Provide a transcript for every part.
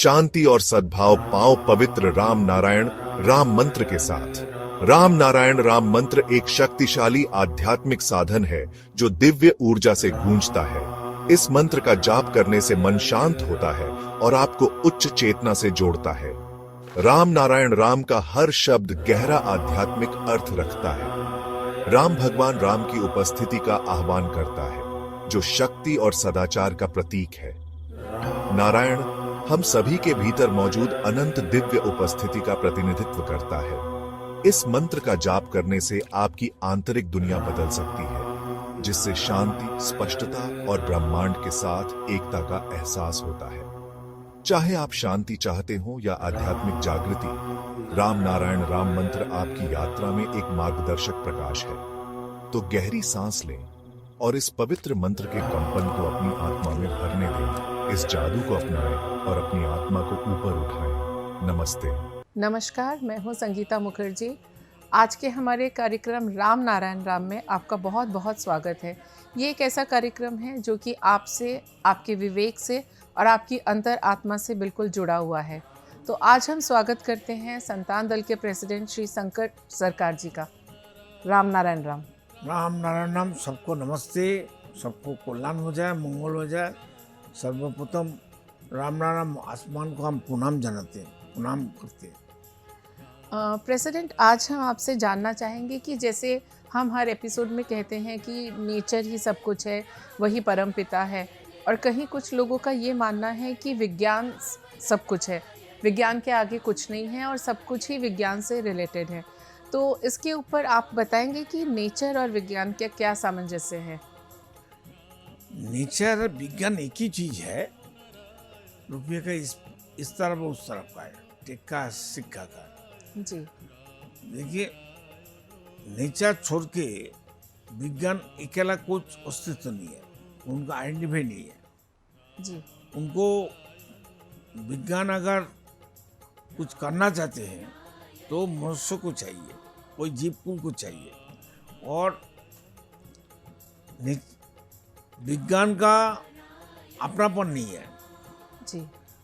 शांति और सद्भाव पाओ पवित्र राम नारायण राम मंत्र के साथ। राम नारायण राम मंत्र एक शक्तिशाली आध्यात्मिक साधन है जो दिव्य ऊर्जा से गूंजता है। इस मंत्र का जाप करने से मन शांत होता है और आपको उच्च चेतना से जोड़ता है। राम नारायण राम का हर शब्द गहरा आध्यात्मिक अर्थ रखता है। राम भगवान राम की उपस्थिति का आह्वान करता है, जो शक्ति और सदाचार का प्रतीक है। नारायण हम सभी के भीतर मौजूद अनंत दिव्य उपस्थिति का प्रतिनिधित्व करता है। इस मंत्र का जाप करने से आपकी आंतरिक दुनिया बदल सकती है, जिससे शांति, स्पष्टता और ब्रह्मांड के साथ एकता का एहसास होता है। चाहे आप शांति चाहते हो या आध्यात्मिक जागृति, राम नारायण राम मंत्र आपकी यात्रा में एक मार्गदर्शक प्रकाश है। तो गहरी सांस लें और इस पवित्र मंत्र के कंपन को अपनी आत्मा में भरने दें। इस जादू को अपनाएं और अपनी आत्मा को ऊपर उठाएं। नमस्ते। नमस्कार, मैं हूं संगीता मुखर्जी। आज के हमारे कार्यक्रम राम नारायण राम में आपका बहुत बहुत स्वागत है। ये एक ऐसा कार्यक्रम है जो कि आपसे, आपके विवेक से और आपकी अंतर आत्मा से बिल्कुल जुड़ा हुआ है। तो आज हम स्वागत करते हैं संतान दल के प्रेसिडेंट श्री शंकर सरकार जी का। राम नारायण राम। राम नारायण राम। सबको नमस्ते, सबको कल्याण हो जाए, मंगल हो जाए। सर्वप्रथम राम नारायण आसमान को हम प्रणाम जनाते हैं, प्रणाम करते हैं। प्रेसिडेंट, आज हम आपसे जानना चाहेंगे कि जैसे हम हर एपिसोड में कहते हैं कि नेचर ही सब कुछ है, वही परम पिता है, और कहीं कुछ लोगों का ये मानना है कि विज्ञान सब कुछ है, विज्ञान के आगे कुछ नहीं है और सब कुछ ही विज्ञान से रिलेटेड है। तो इसके ऊपर आप बताएंगे कि नेचर और विज्ञान का क्या सामंजस्य है? नेचर विज्ञान एक ही चीज है। रुपये का इस तरफ उस तरफ का है, टिक्का सिक्का का। जी देखिए, नेचर छोड़ के विज्ञान अकेला कुछ अस्तित्व नहीं है, उनका आइडेंटिफाई नहीं है। जी उनको विज्ञान अगर कुछ करना चाहते हैं तो मनुष्य को चाहिए, कोई जीव कुल को चाहिए। और विज्ञान का अपनापन नहीं है। जी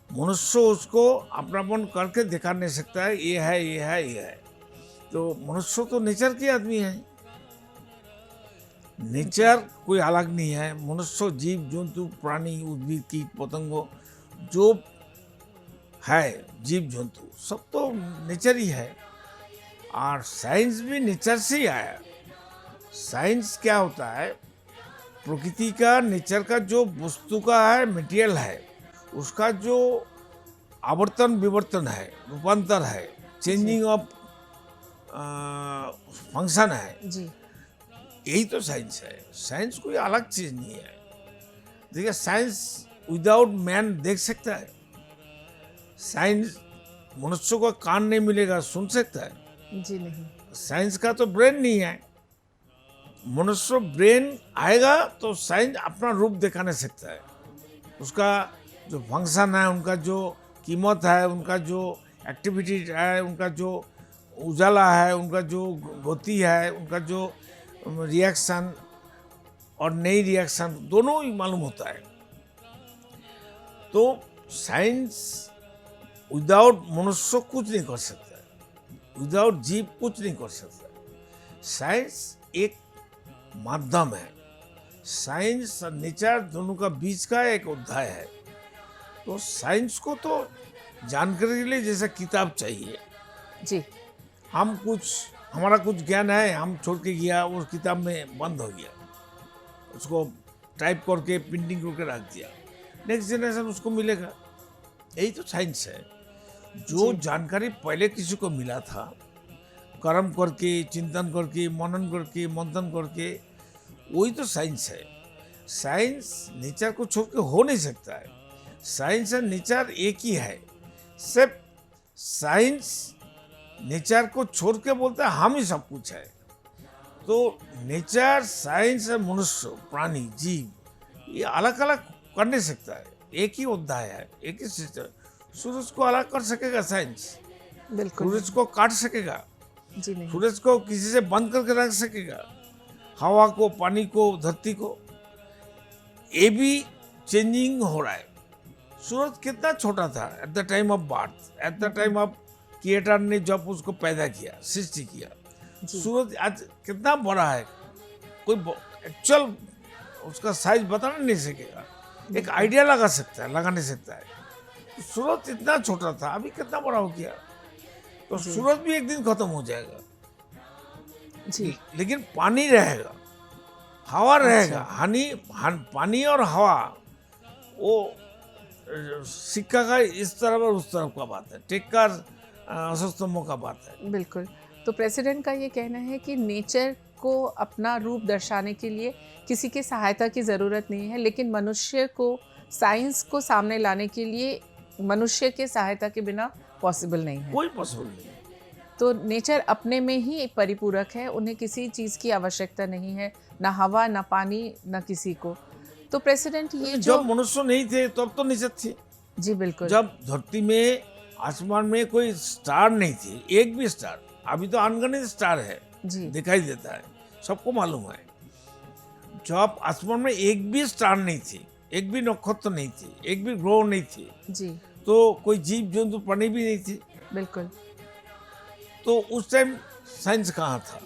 मनुष्य उसको अपनापन करके दिखा नहीं सकता है, ये है, ये है, ये है। तो मनुष्य तो नेचर के आदमी है। नेचर कोई अलग नहीं है। मनुष्य, जीव जंतु, प्राणी, उद्भिद, कीट पतंगों जो है, जीव जंतु सब तो नेचर ही है। और साइंस भी नेचर से ही आया। साइंस क्या होता है? प्रकृति का, नेचर का जो वस्तु का है, मटेरियल है, उसका जो आवर्तन विवर्तन है, रूपांतर है, चेंजिंग ऑफ फंक्शन है, जी यही तो साइंस है। साइंस कोई अलग चीज नहीं है। देखिए, साइंस विदाउट मैन देख सकता है। साइंस मनुष्य को कान नहीं मिलेगा, सुन सकता है। जी नहीं। साइंस का तो ब्रेन नहीं है। मनुष्य ब्रेन आएगा तो साइंस अपना रूप दिखा नहीं सकता है। उसका जो फंक्शन है, उनका जो कीमत है, उनका जो एक्टिविटी है, उनका जो उजाला है, उनका जो गति है, उनका जो रिएक्शन और नई रिएक्शन, दोनों ही मालूम होता है। तो साइंस विदाउट मनुष्य कुछ नहीं कर सकता है, विदाउट जीव कुछ नहीं कर सकता। साइंस एक माध्यम है। साइंस और नेचर दोनों का बीच का एक अध्याय है। तो साइंस को तो जानकारी के लिए जैसे किताब चाहिए। जी हमारा कुछ ज्ञान है, हम छोड़ के गया, उस किताब में बंद हो गया, उसको टाइप करके प्रिंटिंग करके रख दिया, नेक्स्ट जनरेशन उसको मिलेगा। यही तो साइंस है। जो जानकारी पहले किसी को मिला था, कर्म करके, चिंतन करके, मनन करके, मंथन करके, वही तो साइंस है। साइंस नेचर को छोड़ के हो नहीं सकता है। साइंस और नेचर एक ही है। सिर्फ साइंस नेचर को छोड़ के बोलता है हम ही सब कुछ है। तो नेचर, साइंस और मनुष्य, प्राणी, जीव, ये अलग अलग कर नहीं सकता है। एक ही अध्याय है, एक ही सिस्टम। सूरज को अलग कर सकेगा साइंस? बिल्कुल। सूरज को काट सकेगा? जी नहीं। सूरज को किसी से बंद करके रख सकेगा? हवा को, पानी को, धरती को, ये भी चेंजिंग हो रहा है। सूरत कितना छोटा था at the time of birth, at the time of creator ने जब उसको पैदा किया, सृष्टि किया। जी सूरत आज कितना बड़ा है, कोई एक्चुअल उसका साइज बताना नहीं सकेगा, एक आइडिया लगा सकता है, लगा नहीं सकता है। तो सूरत इतना छोटा था, अभी कितना बड़ा हो गया। तो जी। सूरत भी एक दिन खत्म हो जाएगा, जी लेकिन पानी रहेगा, हवा रहेगा। पानी और हवा वो सिक्का का इस तरफ और उस तरफ का बात है, टेक्कर स्तंभों का बात है। बिल्कुल। तो प्रेसिडेंट का ये कहना है कि नेचर को अपना रूप दर्शाने के लिए किसी की सहायता की ज़रूरत नहीं है, लेकिन मनुष्य को साइंस को सामने लाने के लिए मनुष्य के सहायता के बिना पॉसिबल नहीं है। कोई पॉसिबल नहीं है। तो नेचर अपने में ही परिपूरक है, उन्हें किसी चीज़ की आवश्यकता नहीं है, ना हवा, ना पानी, ना किसी को। तो प्रेसिडेंट ये जो जब मनुष्य नहीं थे तब तो नेचर थे। जी बिल्कुल। जब धरती में आसमान में कोई स्टार नहीं थी, एक भी स्टार, अभी तो अनगिनत स्टार है, जी दिखाई देता है, सबको मालूम है। जब आसमान में एक भी स्टार नहीं थी, एक भी नक्षत्र नहीं थी, एक भी ग्रह नहीं थी, जी तो कोई जीव जंतु प्राणी भी नहीं थी। बिल्कुल। तो उस टाइम साइंस कहाँ था,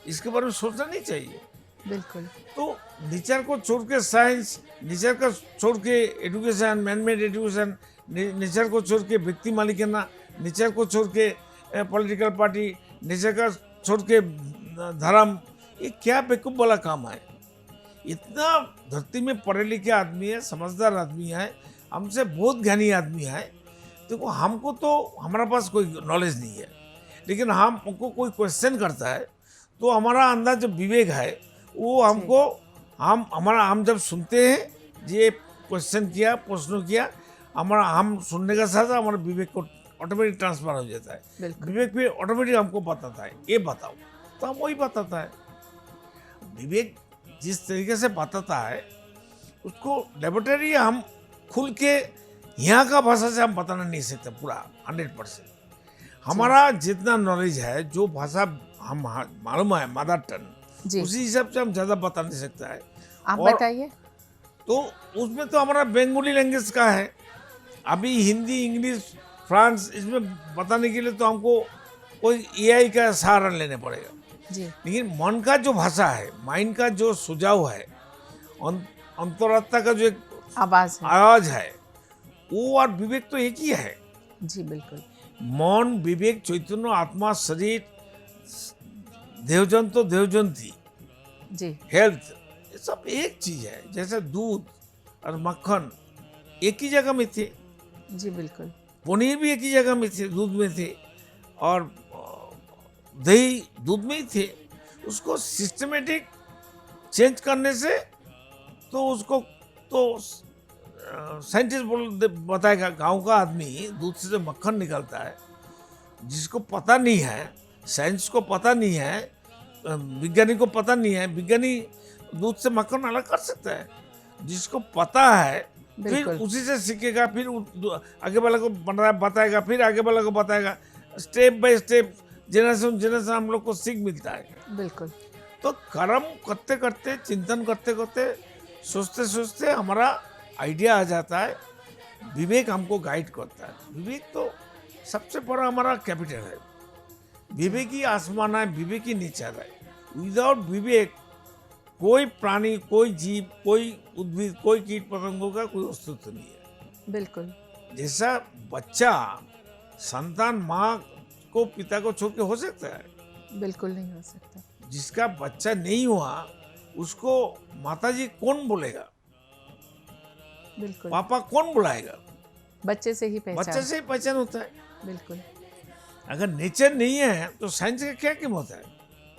इसके बारे में सोचना नहीं चाहिए। बिल्कुल तो नेचर को छोड़ के साइंस, नेचर का छोड़ के एजुकेशन, मैनमेड एजुकेशन, नेचर को छोड़ के व्यक्ति मालिकाना, नेचर को छोड़ के पॉलिटिकल पार्टी, नेचर का छोड़ के धर्म, ये क्या बेवकूफ़ वाला काम है। इतना धरती में पढ़े लिखे आदमी है, समझदार आदमी है, हमसे बहुत ज्ञानी आदमी है। देखो हमको तो हमारे पास कोई नॉलेज नहीं है, लेकिन हमको कोई क्वेश्चन करता है तो हमारा अंदर जो विवेक है वो हमको हम जब सुनते हैं ये क्वेश्चन किया, प्रश्न किया, हम सुनने के साथ हमारे विवेक को ऑटोमेटिक ट्रांसफर हो जाता है। बिल्कुल। विवेक भी ऑटोमेटिक हमको बताता है ये बताओ, तो हम वही बताता है। विवेक जिस तरीके से बताता है उसको लेबोरेटरी हम खुल के यहाँ का भाषा से हम बताना नहीं सकते पूरा 100%। हमारा जितना नॉलेज है, जो भाषा हम मालूम है मदर टंग, जी उसी हिसाब से हम ज़्यादा बता नहीं सकता है। आप और बताइए। तो उसमें तो हमारा बंगाली लैंग्वेज का है, अभी हिंदी, इंग्लिश, फ्रांस, इसमें बताने के लिए तो हमको कोई एआई का सहारा लेने पड़ेगा। जी लेकिन मन का जो भाषा है, माइंड का जो सुझाव है, अंतरात्मा का जो एक आवाज़ है। आवाज है, वो और विवेक तो एक ही है। जी बिल्कुल। मन, विवेक, चैतन्य, आत्मा, शरीर, देवजंतो, देवजंती, जी हेल्थ, ये सब एक चीज है। जैसे दूध और मक्खन एक ही जगह में थे, जी बिल्कुल। पनीर भी एक ही जगह में थे, दूध में थे, और दही दूध में ही थे। उसको सिस्टमेटिक चेंज करने से तो उसको तो साइंटिस्ट बताएगा। गांव का आदमी दूध से जो मक्खन निकलता है, जिसको पता नहीं है, साइंस को पता नहीं है, विज्ञानी को पता नहीं है, विज्ञानी दूध से मक्खन अलग कर सकता है। जिसको पता है फिर बिल्कुल। उसी से सीखेगा, फिर आगे वाले को बताएगा, फिर आगे वाले को बताएगा। Step by step, generation generation हम लोग को सीख मिलता है। बिल्कुल। तो कर्म करते करते, चिंतन करते करते, सोचते सोचते हमारा आइडिया आ जाता है। विवेक हमको गाइड करता है। विवेक तो सबसे बड़ा हमारा कैपिटल है। विवेक ही आसमान है, विवेक ही नेचर है। विदाउट विवेक कोई प्राणी, कोई जीव, कोई उद्भिद, कोई कीट पतंगों का कोई अस्तित्व नहीं है। बिल्कुल। जैसा बच्चा, संतान माँ को, पिता को छोड़ के हो सकता है? बिल्कुल नहीं हो सकता। जिसका बच्चा नहीं हुआ उसको माताजी कौन बोलेगा, बिल्कुल। पापा कौन बुलाएगा? बच्चे से ही बच्चे पहचान। से ही पहचान होता है। बिल्कुल अगर नेचर नहीं है तो साइंस का क्या कीमत है?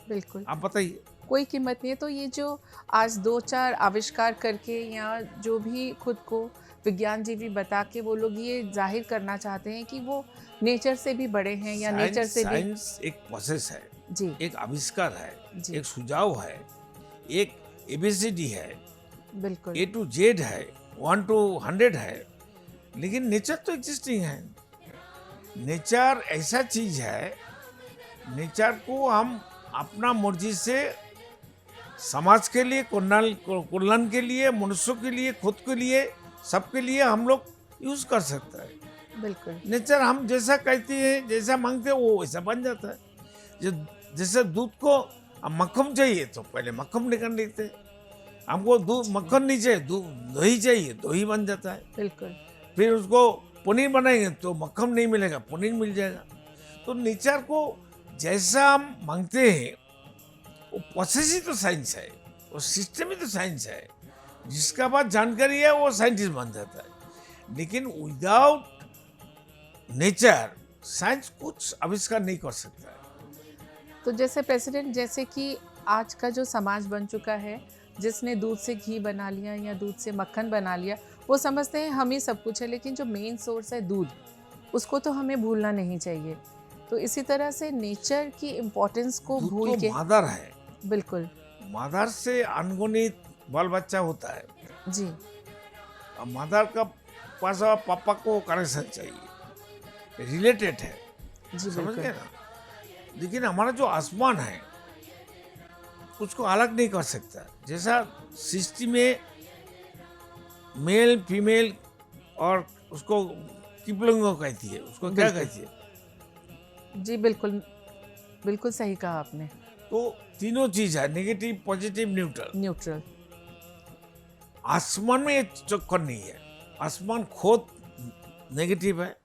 बिल्कुल। आप बताइए। कोई कीमत नहीं है। तो ये जो आज 2-4 आविष्कार करके या जो भी खुद को विज्ञान जीवी बता के वो लोग ये जाहिर करना चाहते हैं कि वो नेचर से भी बड़े हैं या नेचर से भी। साइंस एक प्रोसेस है, जी एक आविष्कार है, जी। एक सुझाव है, एक एबीसीडी है, बिल्कुल। A to Z है, 1 to 100 है। लेकिन नेचर तो एग्जिस्टिंग है। नेचर ऐसा चीज है, नेचर को हम अपना मर्जी से समाज के लिए, कल्याण के लिए, मनुष्यों के लिए, खुद के लिए सबके लिए हम लोग यूज कर सकते हैं। बिल्कुल नेचर हम जैसा कहते हैं, जैसा मांगते हैं, वो वैसा बन जाता है। जो जैसे दूध को हम मक्खन चाहिए तो पहले मक्खन निकाल लेते हैं, हमको दूध मक्खन नहीं चाहिए, दही चाहिए, दही बन जाता है। बिल्कुल फिर उसको पनीर बनाएंगे तो मक्खन नहीं मिलेगा, पनीर मिल जाएगा। तो नेचर को जैसा हम मांगते हैं, वो प्रोसेस ही तो साइंस है, वो सिस्टम ही तो साइंस है। जिसका पास जानकारी है वो साइंटिस्ट बन जाता है, लेकिन विदाउट नेचर साइंस कुछ आविष्कार नहीं कर सकता है। तो जैसे प्रेसिडेंट, जैसे कि आज का जो समाज बन चुका है, जिसने दूध से घी बना लिया या दूध से मक्खन बना लिया, वो समझते हैं हम ही सब कुछ है, लेकिन जो मेन सोर्स है दूध, उसको तो हमें भूलना नहीं चाहिए। तो इसी तरह से नेचर की इम्पोर्टेंस को दूध भूल तो के, मादर है, बिल्कुल मादर से अनगुणित बाल बच्चा होता है। जी, अब मदर का पास पापा को कनेक्शन चाहिए, रिलेटेड है, जी समझ बिल्कुल गए ना। लेकिन हमारा जो आसमान है उसको अलग नहीं कर सकता। जैसा सृष्टि में मेल फीमेल और उसको किपलिंगो कहती है, उसको क्या बिल्कुल। कहती है, जी बिल्कुल, बिल्कुल सही कहा आपने, तो तीनों चीज है, नेगेटिव पॉजिटिव न्यूट्रल। न्यूट्रल। आसमान में ये चक्कर नहीं है। आसमान खुद नेगेटिव है,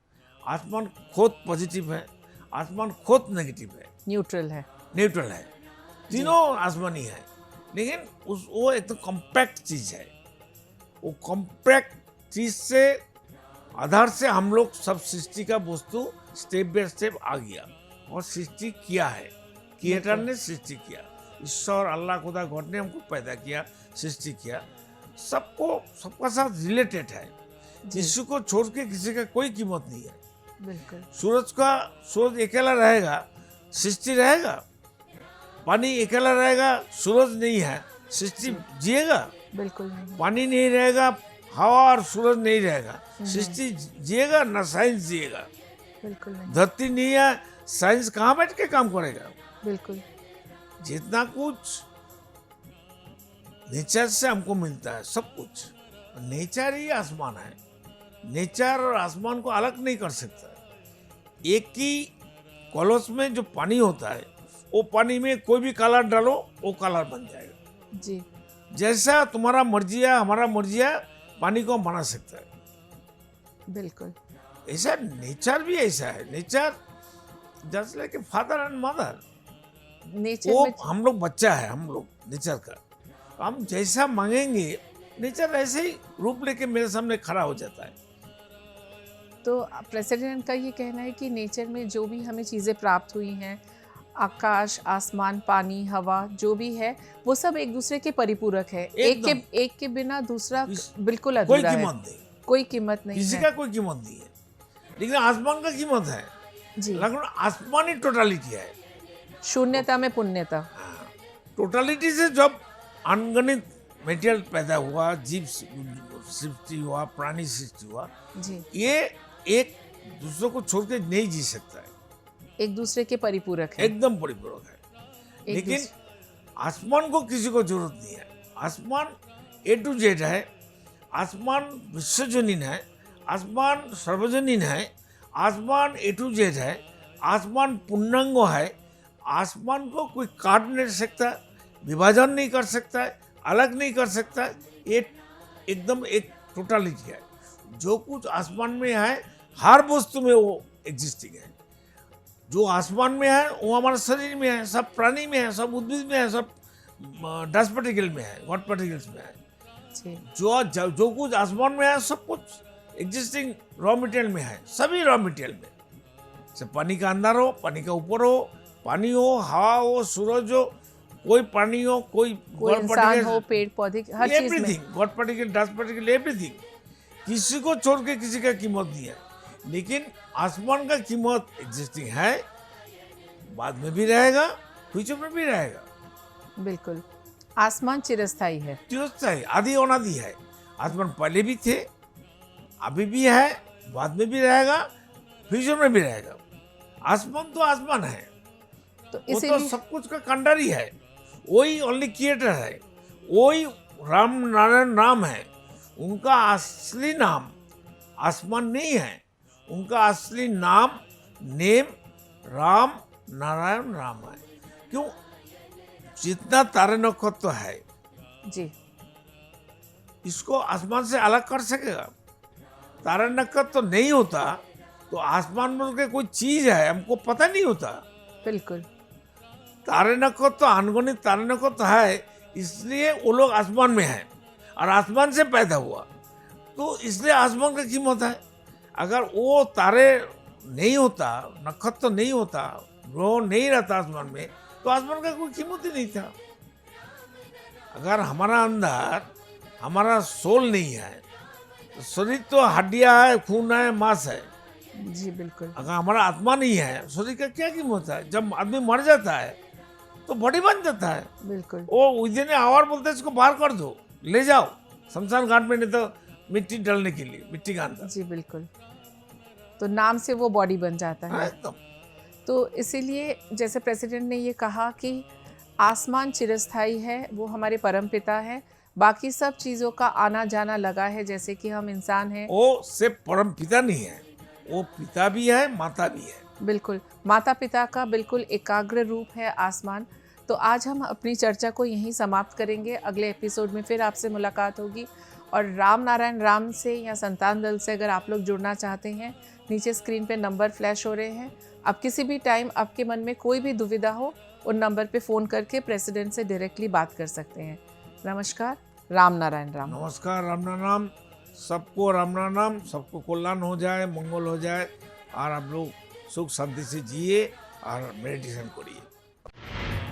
आसमान खुद पॉजिटिव है, आसमान खुद नेगेटिव है, न्यूट्रल है। न्यूट्रल है, तीनों आसमानी है। लेकिन वो एक तो कॉम्पैक्ट चीज है, वो कॉम्पैक्ट चीज से आधार से हम लोग सब सृष्टि का वस्तु स्टेप बाय स्टेप आ गया और सृष्टि किया है। क्रिएटर ने सृष्टि किया, ईश्वर अल्लाह खुदा गॉड ने हमको पैदा किया, सृष्टि किया। सबको सबका साथ रिलेटेड है, किसी को छोड़ के किसी का कोई कीमत नहीं है। बिल्कुल सूरज अकेला रहेगा, सृष्टि रहेगा। पानी अकेला रहेगा, सूरज नहीं है, सृष्टि जिएगा। बिल्कुल नहीं, पानी नहीं रहेगा, हवा और सूरज नहीं रहेगा, सृष्टि जिएगा ना साइंस जिएगा। बिल्कुल नहीं, धरती नहीं है, साइंस कहाँ बैठ के काम करेगा। बिल्कुल जितना कुछ नेचर से हमको मिलता है, सब कुछ नेचर ही आसमान है। नेचर और आसमान को अलग नहीं कर सकता। एक ही कलश में जो पानी होता है, वो पानी में कोई भी कलर डालो वो कलर बन जाएगा। जी, जैसा तुम्हारा मर्जी है, हमारा मर्जी है, पानी को हम बना सकते हैं। बिल्कुल ऐसा नेचर भी ऐसा है। Nature just like a father and mother. Nature वो में। हम लोग बच्चा है, हम लोग नेचर का। हम जैसा मांगेंगे नेचर ऐसे ही रूप लेके मेरे सामने खड़ा हो जाता है। तो प्रेसिडेंट का ये कहना है कि नेचर में जो भी हमें चीज़ें प्राप्त हुई हैं, आकाश, आसमान, पानी, हवा, जो भी है, वो सब एक दूसरे के परिपूरक है। एक के बिना दूसरा बिल्कुल कोई अधूरा है, कीमत नहीं, कोई कीमत नहीं किसी है। का कोई कीमत नहीं है, लेकिन आसमान का कीमत है। जी, लेकिन आसमानी टोटालिटी है। शून्यता में पुण्यता। टोटालिटी से जब अनगणित मेटेरियल पैदा हुआ, जीव सृष्टि हुआ, प्राणी सृष्टि हुआ, जी, ये एक दूसरे को छोड़ के नहीं जी सकता है, एक दूसरे के परिपूरक है। एकदम परिपूरक है। एक लेकिन आसमान को किसी को जरूरत नहीं है। आसमान ए टू जेड है, आसमान विश्वजनीन है, आसमान सर्वजनीन है, आसमान ए टू जेड है, आसमान पूर्णांग है। आसमान को कोई काट नहीं सकता, विभाजन नहीं कर सकता है, अलग नहीं कर सकता है। ये एकदम एक टोटालिटी है। जो कुछ आसमान में है, हर वस्तु में वो एग्जिस्टिंग है। जो आसमान में है वो हमारे शरीर में है, सब प्राणी में है, सब उद्भिद में है, सब डस्ट पार्टिकल में है, गॉड पार्टिकल्स में है। जी, जो कुछ आसमान में है, सब कुछ एग्जिस्टिंग रॉ मटेरियल में है, सभी रॉ मटेरियल में। से पानी का अंदर हो, पानी का ऊपर हो, पानी हो, हवा हो, सूरज हो, कोई पानी हो, कोई इंसान हो, पेड़ पौधे, हर चीज में। Everything, God particle, dust particle, everything. किसी को छोड़ के किसी का कीमत नहीं है। लेकिन आसमान का कीमत एग्जिस्टिंग है, बाद में भी रहेगा, फ्यूचर में भी रहेगा। बिल्कुल, आसमान चिरस्थायी है। चिरस्थायी, आदि अनादि है। आसमान पहले भी थे, अभी भी है, बाद में भी रहेगा, फ्यूचर में भी रहेगा। आसमान तो आसमान है, तो वो तो इसीलिए सब कुछ का कंडर ही है। वही ओनली क्रिएटर है, वही राम नारायण नाम है, उनका असली नाम आसमान नहीं है, उनका असली नाम नेम राम नारायण राम है। क्यों? जितना तारे नक्षत्र है जी इसको आसमान से अलग कर सकेगा? तारा नक्षत्र तो नहीं होता तो आसमान में के कोई चीज है हमको पता नहीं होता। बिल्कुल। तारे नक्षत्र तो अनगिनत तारे नक्षत्र है, इसलिए वो लोग आसमान में हैं और आसमान से पैदा हुआ, तो इसलिए आसमान की कीमत है। अगर वो तारे नहीं होता, नक्षत्र नहीं होता, ग्रह नहीं रहता आसमान में, तो आसमान का कोई कीमत ही नहीं था। अगर हमारा अंदर हमारा सोल नहीं है, तो शरीर तो हड्डियां है, खून है, मांस है। जी बिल्कुल। अगर हमारा आत्मा नहीं है, शरीर का क्या कीमत है? जब आदमी मर जाता है तो बॉडी बन जाता है। बिल्कुल। वो उस आवर बोलते हैं इसको बाहर कर दो, ले जाओ शमशान घाट में, नहीं तो मिट्टी डालने के लिए, मिट्टी का अंदर। जी बिल्कुल। तो नाम से वो बॉडी बन जाता है। एकदम। तो इसीलिए जैसे प्रेसिडेंट ने ये कहा कि आसमान चिरस्थायी है, वो हमारे परमपिता है, बाकी सब चीज़ों का आना जाना लगा है, जैसे कि हम इंसान हैं। वो सिर्फ परम पिता नहीं है, वो पिता भी है, माता भी है। बिल्कुल, माता पिता का बिल्कुल एकाग्र रूप है आसमान। तो आज हम अपनी चर्चा को यहीं समाप्त करेंगे। अगले एपिसोड में फिर आपसे मुलाकात होगी। और राम नारायण राम से या संतान दल से अगर आप लोग जुड़ना चाहते हैं, नीचे स्क्रीन पे नंबर फ्लैश हो रहे हैं। आप किसी भी टाइम आपके मन में कोई भी दुविधा हो, उन नंबर पे फ़ोन करके प्रेसिडेंट से डायरेक्टली बात कर सकते हैं। नमस्कार, राम नारायण राम। नमस्कार, राम नाम। सबको राम नाम, सबको कल्याण हो जाए, मंगल हो जाए, और आप लोग सुख शांति से जिए और मेडिटेशन करिए।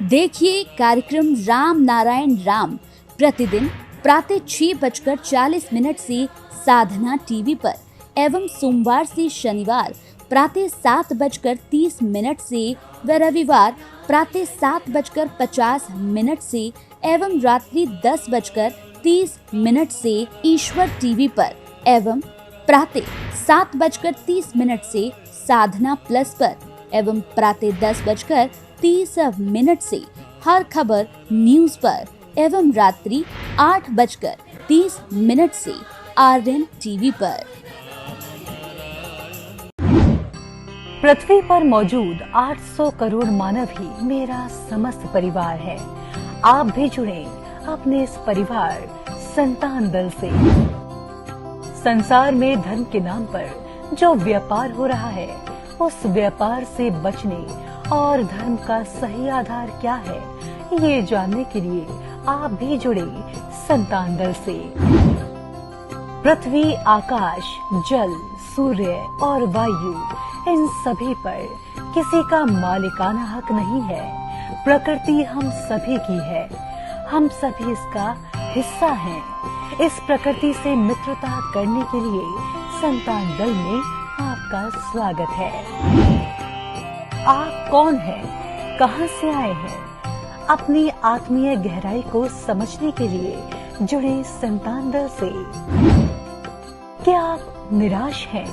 देखिए कार्यक्रम राम नारायण राम प्रतिदिन प्रातः 6:40 से साधना टीवी पर, एवं सोमवार से शनिवार प्रातः 7:30 से व रविवार प्रातः 7:50 से एवं रात्रि 10:30 से ईश्वर टीवी पर, एवं प्रातः 7:30 से साधना प्लस पर, एवं प्रातः 10:30 से हर खबर न्यूज पर, एवं रात्रि 8:30 से आर्यन टीवी पर। पृथ्वी पर मौजूद 800 करोड़ मानव ही मेरा समस्त परिवार है। आप भी जुड़े अपने इस परिवार संतान दल से। संसार में धर्म के नाम पर जो व्यापार हो रहा है, उस व्यापार से बचने और धर्म का सही आधार क्या है, ये जानने के लिए आप भी जुड़े संतान दल से। पृथ्वी, आकाश, जल, सूर्य और वायु, इन सभी पर किसी का मालिकाना हक नहीं है। प्रकृति हम सभी की है, हम सभी इसका हिस्सा हैं। इस प्रकृति से मित्रता करने के लिए संतान दल में आपका स्वागत है। आप कौन हैं? कहां से आए हैं? अपनी आत्मीय गहराई को समझने के लिए जुड़े संतान दल से। क्या आप निराश हैं,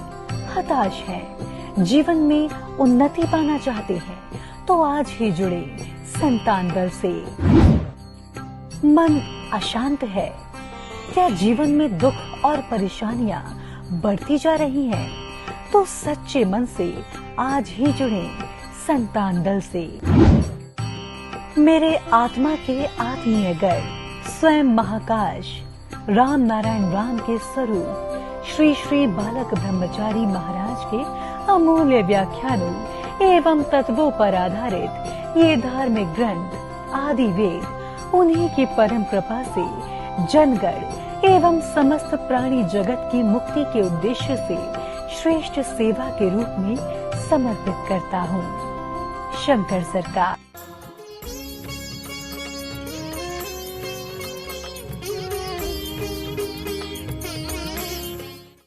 हताश हैं, जीवन में उन्नति पाना चाहते हैं, तो आज ही जुड़े संतान दल से। मन अशांत है, क्या जीवन में दुख और परेशानियां बढ़ती जा रही हैं, तो सच्चे मन से आज ही जुड़े संतान दल से। मेरे आत्मा के आत्मीय गर्व स्वयं महाकाश राम नारायण राम के स्वरूप श्री श्री बालक ब्रह्मचारी महाराज के अमूल्य व्याख्यानों एवं तत्वों पर आधारित ये धार्मिक ग्रंथ आदि वेद उन्हीं की परम कृपा से जनगण एवं समस्त प्राणी जगत की मुक्ति के उद्देश्य से श्रेष्ठ सेवा के रूप में समर्पित करता हूँ। शंकर सरकार।